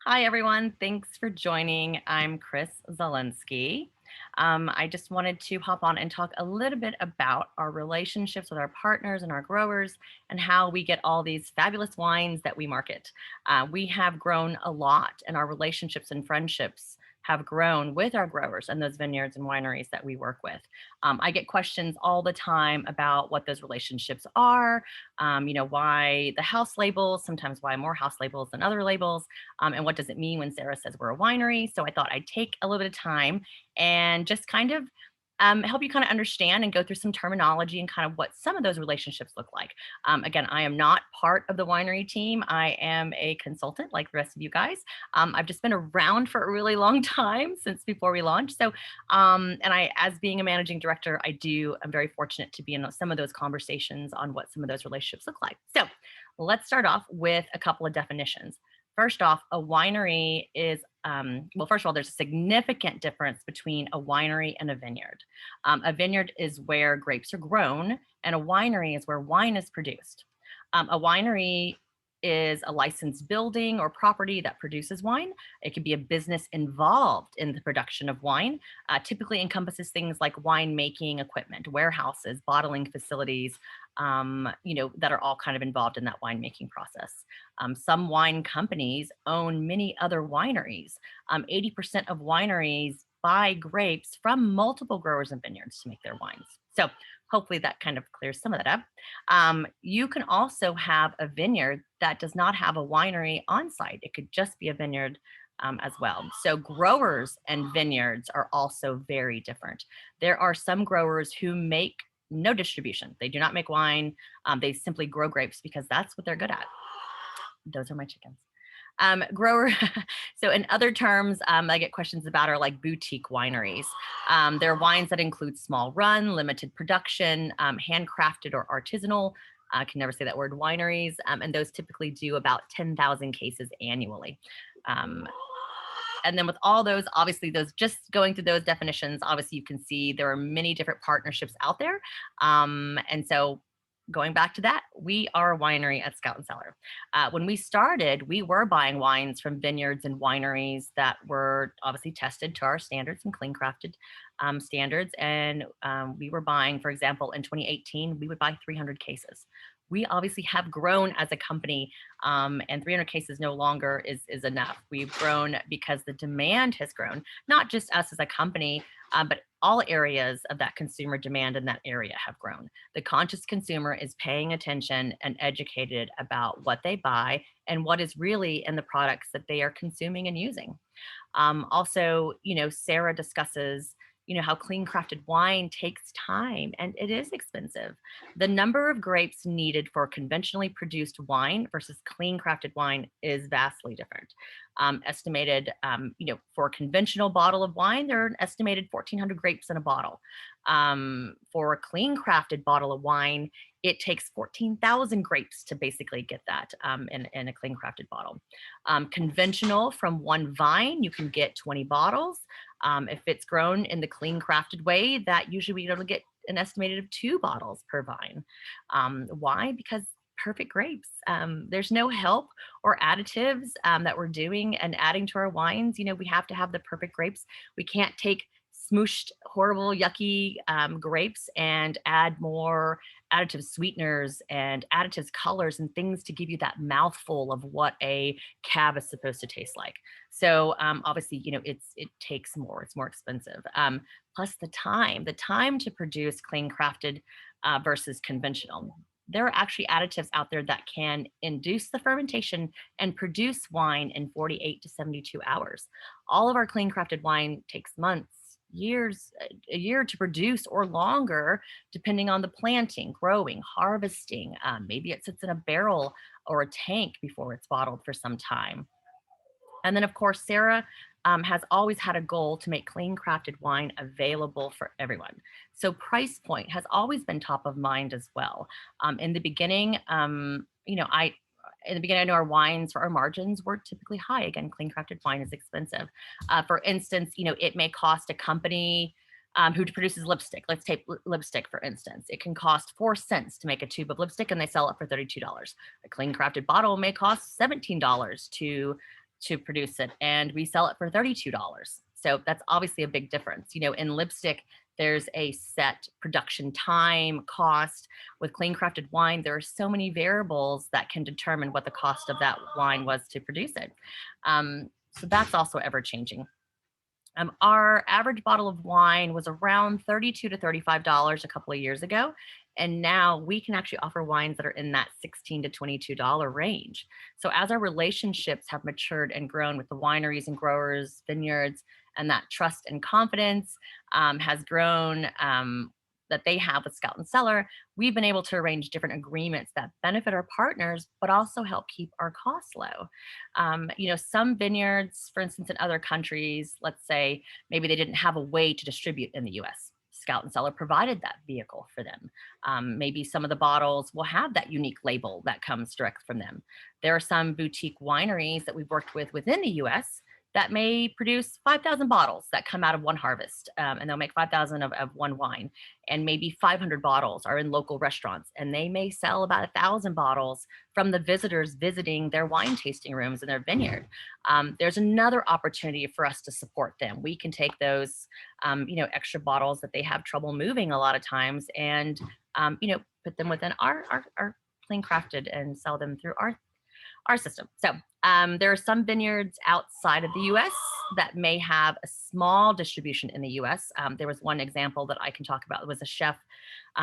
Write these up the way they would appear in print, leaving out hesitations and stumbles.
Hi, everyone. Thanks for joining. I'm Chris Zelinsky. I just wanted to hop on and talk a little bit about our relationships with our partners and our growers and how we get all these fabulous wines that we market. We have grown a lot, and our relationships and friendships have grown with our growers and those vineyards and wineries that we work with. I get questions all the time about what those relationships are, why the house labels, sometimes why more house labels than other labels, and what does it mean when Sarah says we're a winery. So I thought I'd take a little bit of time and just kind of help you kind of understand and go through some terminology and kind of what some of those relationships look like. Again, I am not part of the winery team. I am a consultant like the rest of you guys. I've just been around for a really long time since before we launched. And I, as being a managing director, I'm very fortunate to be in some of those conversations on what some of those relationships look like. So let's start off with a couple of definitions. First off, a winery is, well, first of all, there's a significant difference between a winery and a vineyard. A vineyard is where grapes are grown, and a winery is where wine is produced. A winery is a licensed building or property that produces wine. It could be a business involved in the production of wine, typically encompasses things like winemaking equipment, warehouses, bottling facilities, that are all kind of involved in that winemaking process. Some wine companies own many other wineries. 80% of wineries buy grapes from multiple growers and vineyards to make their wines. So hopefully that kind of clears some of that up. You can also have a vineyard that does not have a winery on site. It could just be a vineyard as well. So growers and vineyards are also very different. There are some growers who make no distribution. They do not make wine. They simply grow grapes because that's what they're good at. Those are my chickens. Grower. So in other terms, I get questions about are like boutique wineries. They're wines that include small run, limited production, handcrafted or artisanal. I can never say that word, wineries. And those typically do about 10,000 cases annually. Um, and then with all those, obviously, those just going through those definitions, obviously you can see there are many different partnerships out there. And so going back to that, we are a winery at Scout Cellar. When we started, we were buying wines from vineyards and wineries that were obviously tested to our standards and clean crafted standards. And we were buying, for example, in 2018, we would buy 300 cases. We obviously have grown as a company, and 300 cases no longer is enough. We've grown because the demand has grown, not just us as a company, but all areas of that consumer demand in that area have grown. The conscious consumer is paying attention and educated about what they buy and what is really in the products that they are consuming and using. Also, Sarah discusses, how clean crafted wine takes time and it is expensive. The number of grapes needed for conventionally produced wine versus clean crafted wine is vastly different. Estimated, for a conventional bottle of wine, there are an estimated 1,400 grapes in a bottle. For a clean crafted bottle of wine, it takes 14,000 grapes to basically get that in a clean crafted bottle. Conventional from one vine, you can get 20 bottles. If it's grown in the clean crafted way, that usually we able to get an estimated of 2 bottles per vine. Why? Because perfect grapes. There's no help or additives that we're doing and adding to our wines. We have to have the perfect grapes. We can't take smooshed, horrible, yucky grapes and add more additive sweeteners and additives, colors, and things to give you that mouthful of what a cab is supposed to taste like. So obviously, it takes more. It's more expensive. Plus the time to produce clean crafted versus conventional. There are actually additives out there that can induce the fermentation and produce wine in 48 to 72 hours. All of our clean crafted wine takes months, years, a year to produce or longer, depending on the planting, growing, harvesting. Maybe it sits in a barrel or a tank before it's bottled for some time. And then, of course, Sarah has always had a goal to make clean crafted wine available for everyone. So price point has always been top of mind as well. In the beginning, I know our wines for our margins were typically high. Again, clean crafted wine is expensive. For instance, it may cost a company who produces lipstick. Let's take lipstick, for instance. It can cost 4 cents to make a tube of lipstick and they sell it for $32. A clean crafted bottle may cost $17 to to produce it, and we sell it for $32. So that's obviously a big difference. In lipstick, there's a set production time, cost. With clean crafted wine, there are so many variables that can determine what the cost of that wine was to produce it. So that's also ever changing. Our average bottle of wine was around $32 to $35 a couple of years ago. And now we can actually offer wines that are in that $16 to $22 range. So as our relationships have matured and grown with the wineries and growers, vineyards, and that trust and confidence has grown, that they have with Scout and Cellar, we've been able to arrange different agreements that benefit our partners, but also help keep our costs low. Some vineyards, for instance, in other countries, let's say maybe they didn't have a way to distribute in the US. Scout and Cellar provided that vehicle for them. Maybe some of the bottles will have that unique label that comes direct from them. There are some boutique wineries that we've worked with within the US that may produce 5,000 bottles that come out of one harvest, and they'll make 5,000 of one wine, and maybe 500 bottles are in local restaurants, and they may sell about 1,000 bottles from the visitors visiting their wine tasting rooms in their vineyard. There's another opportunity for us to support them. We can take those, extra bottles that they have trouble moving a lot of times, and put them within our clean crafted and sell them through our system. So there are some vineyards outside of the US that may have a small distribution in the US. There was one example that I can talk about. It was a chef.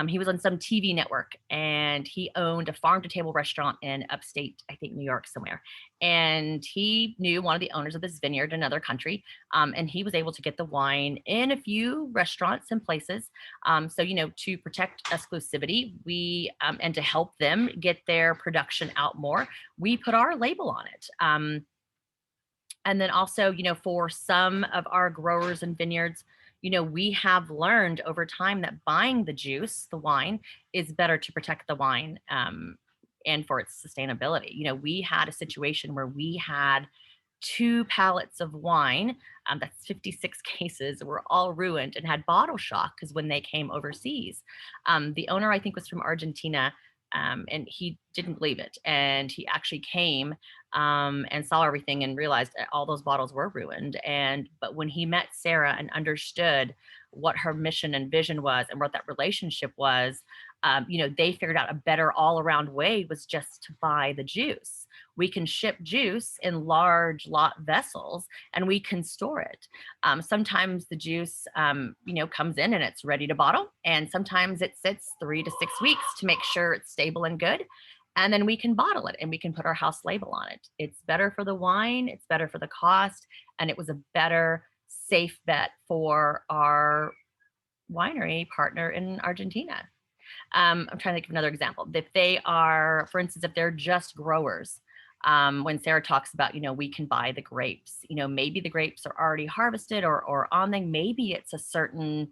He was on some TV network, and he owned a farm to table restaurant in upstate, I think, New York somewhere. And he knew one of the owners of this vineyard in another country. And he was able to get the wine in a few restaurants and places. So, to protect exclusivity, and to help them get their production out more, we put our label on it. And then also, for some of our growers and vineyards, we have learned over time that buying the juice, the wine, is better to protect the wine, and for its sustainability. We had a situation where we had two pallets of wine, that's 56 cases, were all ruined and had bottle shock because when they came overseas. The owner, I think, was from Argentina. And he didn't believe it. And he actually came and saw everything and realized that all those bottles were ruined. But when he met Sarah and understood what her mission and vision was and what that relationship was, they figured out a better all around way was just to buy the juice. We can ship juice in large lot vessels and we can store it. Sometimes the juice, comes in and it's ready to bottle. And sometimes it sits 3 to 6 weeks to make sure it's stable and good. And then we can bottle it and we can put our house label on it. It's better for the wine, it's better for the cost, and it was a better, safe bet for our winery partner in Argentina. I'm trying to think of another example. If they are, for instance, if they're just growers, when Sarah talks about, we can buy the grapes, maybe the grapes are already harvested or on them. Maybe it's a certain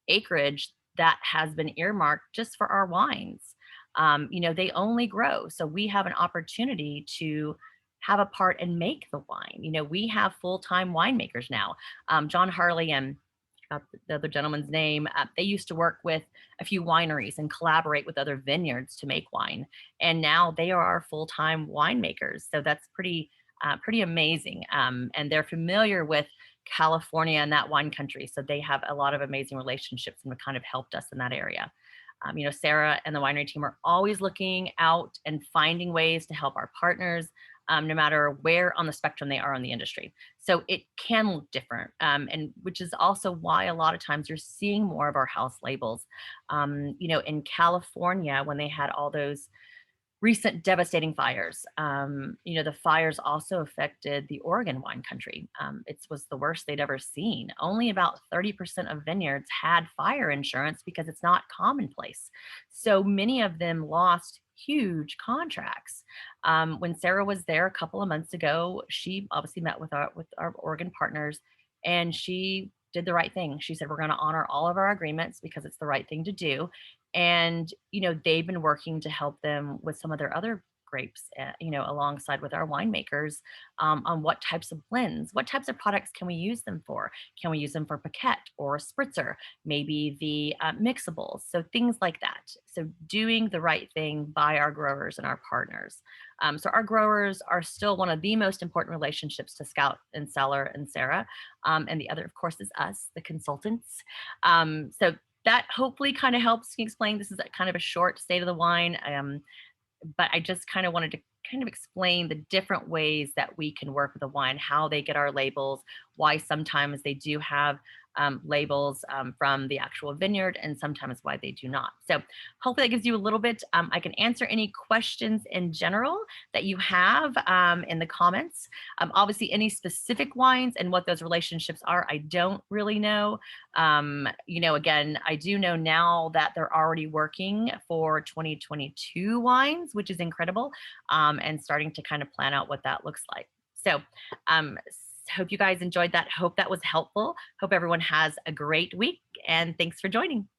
acreage that has been earmarked just for our wines. They only grow. So we have an opportunity to have a part and make the wine. We have full-time winemakers now. John Harley and the other gentleman's name, they used to work with a few wineries and collaborate with other vineyards to make wine. And now they are our full-time winemakers. So that's pretty amazing. And they're familiar with California and that wine country. So they have a lot of amazing relationships and have kind of helped us in that area. Sarah and the winery team are always looking out and finding ways to help our partners, no matter where on the spectrum they are in the industry. So it can look different, and which is also why a lot of times you're seeing more of our house labels. In California, when they had all those recent devastating fires. The fires also affected the Oregon wine country. It was the worst they'd ever seen. Only about 30% of vineyards had fire insurance because it's not commonplace. So many of them lost huge contracts. When Sarah was there a couple of months ago, she obviously met with our Oregon partners, and she did the right thing. She said, we're going to honor all of our agreements because it's the right thing to do. And, they've been working to help them with some of their other grapes, alongside with our winemakers on what types of blends, what types of products can we use them for? Can we use them for piquette or a spritzer? Maybe the mixables. So things like that. So doing the right thing by our growers and our partners. So our growers are still one of the most important relationships to Scout and Cellar and Sarah. And the other, of course, is us, the consultants. So that hopefully kind of helps explain. This is a kind of a short state of the wine. But I just kind of wanted to kind of explain the different ways that we can work with the wine, how they get our labels, why sometimes they do have labels from the actual vineyard and sometimes why they do not. So hopefully that gives you a little bit. I can answer any questions in general that you have in the comments. Obviously, any specific wines and what those relationships are, I don't really know. Again, I do know now that they're already working for 2022 wines, which is incredible, and starting to kind of plan out what that looks like. So, hope you guys enjoyed that. Hope that was helpful. Hope everyone has a great week, and thanks for joining.